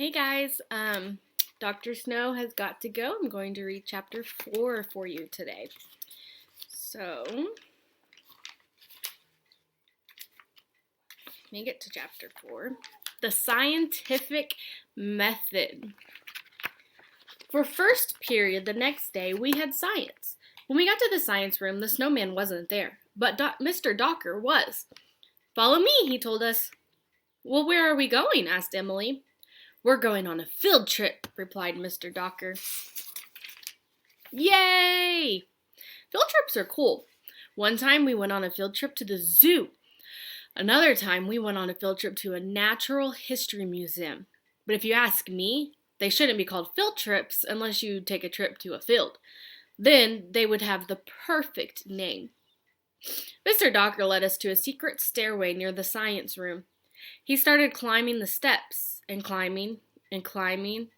Hey guys, Dr. Snow has got to go. I'm going to read chapter 4 for you today. So, let me get to chapter 4. The scientific method. For first period the next day, we had science. When we got to the science room, the snowman wasn't there, but Mr. Docker was. Follow me, he told us. Well, where are we going? Asked Emily. We're going on a field trip, replied Mr. Docker. Yay! Field trips are cool. One time we went on a field trip to the zoo. Another time we went on a field trip to a natural history museum. But if you ask me, they shouldn't be called field trips unless you take a trip to a field. Then they would have the perfect name. Mr. Docker led us to a secret stairway near the science room. He started climbing the steps and climbing and climbing.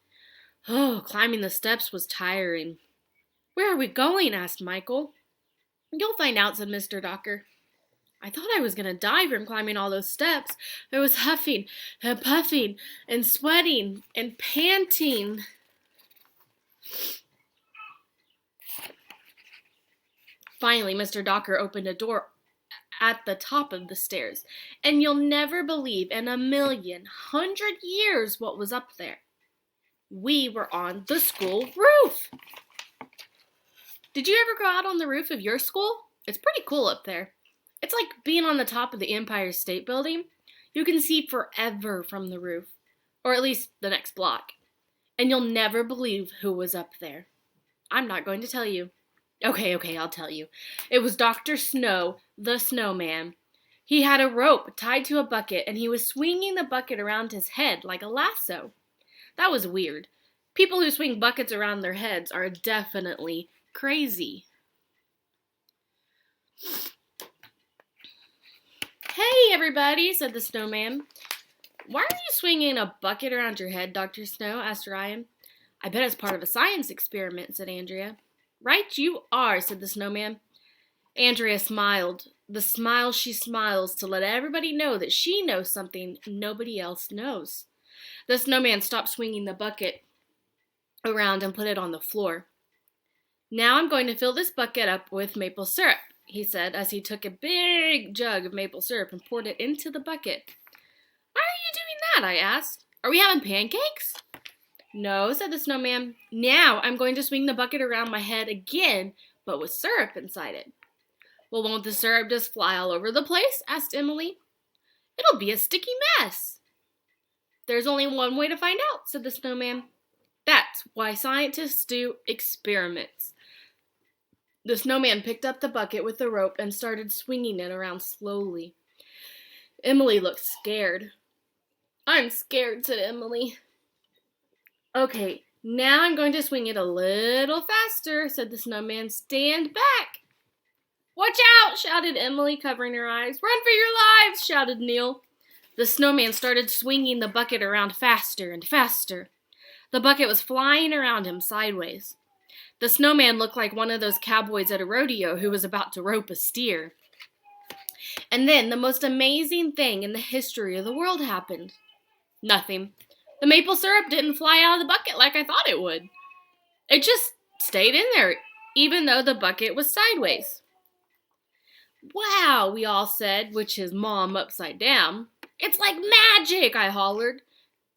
Oh, climbing the steps was tiring. Where are we going? Asked Michael. You'll find out, said Mr. Docker. I thought I was going to die from climbing all those steps. I was huffing and puffing and sweating and panting. Finally, Mr. Docker opened a door at the top of the stairs, and you'll never believe in a million, 100 years what was up there. We were on the school roof. Did you ever go out on the roof of your school? It's pretty cool up there. It's like being on the top of the Empire State Building. You can see forever from the roof, or at least the next block. And you'll never believe who was up there. I'm not going to tell you. Okay, I'll tell you. It was Dr. Snow, the snowman. He had a rope tied to a bucket, and he was swinging the bucket around his head like a lasso. That was weird. People who swing buckets around their heads are definitely crazy. Hey, everybody, said the snowman. Why are you swinging a bucket around your head, Dr. Snow? Asked Ryan. I bet it's part of a science experiment, said Andrea. Right you are, said the snowman. Andrea smiled, the smile she smiles to let everybody know that she knows something nobody else knows. The snowman stopped swinging the bucket around and put it on the floor. Now I'm going to fill this bucket up with maple syrup, he said as he took a big jug of maple syrup and poured it into the bucket. Why are you doing that? I asked. Are we having pancakes? No, said the snowman. Now I'm going to swing the bucket around my head again, but with syrup inside it. Well, won't the syrup just fly all over the place? Asked Emily. It'll be a sticky mess. There's only one way to find out, said the snowman. That's why scientists do experiments. The snowman picked up the bucket with the rope and started swinging it around slowly. Emily looked scared. I'm scared, said Emily. Okay, now I'm going to swing it a little faster, said the snowman. Stand back. Watch out, shouted Emily, covering her eyes. Run for your lives, shouted Neil. The snowman started swinging the bucket around faster and faster. The bucket was flying around him sideways. The snowman looked like one of those cowboys at a rodeo who was about to rope a steer. And then the most amazing thing in the history of the world happened. Nothing. The maple syrup didn't fly out of the bucket like I thought it would. It just stayed in there, even though the bucket was sideways. Wow, we all said, which is Mom upside down. It's like magic, I hollered.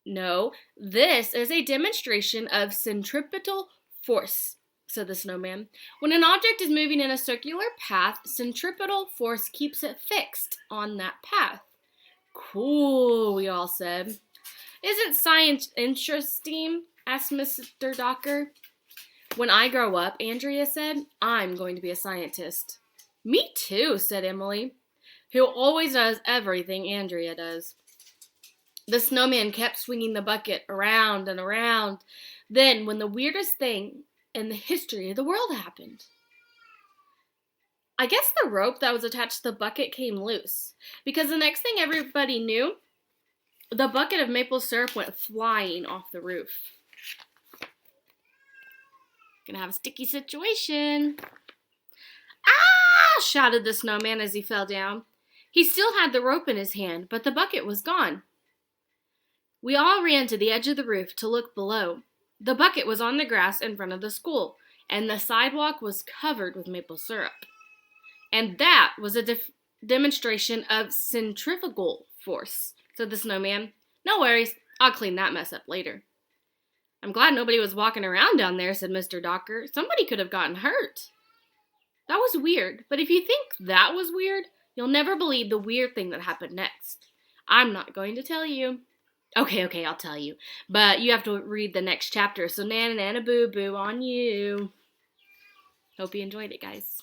No, this is a demonstration of centripetal force, said the snowman. When an object is moving in a circular path, centripetal force keeps it fixed on that path. Cool, we all said. Isn't science interesting? Asked Mr. Docker. When I grow up, Andrea said, I'm going to be a scientist. Me too, said Emily, who always does everything Andrea does. The snowman kept swinging the bucket around and around. Then, when the weirdest thing in the history of the world happened. I guess the rope that was attached to the bucket came loose, because the next thing everybody knew, the bucket of maple syrup went flying off the roof. Gonna have a sticky situation. Ah! Shouted the snowman as he fell down. He still had the rope in his hand, but the bucket was gone. We all ran to the edge of the roof to look below. The bucket was on the grass in front of the school, and the sidewalk was covered with maple syrup. And that was a demonstration of centrifugal force, said the snowman. No worries, I'll clean that mess up later. I'm glad nobody was walking around down there, said Mr. Docker. Somebody could have gotten hurt. That was weird, but if you think that was weird, you'll never believe the weird thing that happened next. I'm not going to tell you. Okay, I'll tell you. But you have to read the next chapter, so Nana Nana Boo Boo on you. Hope you enjoyed it, guys.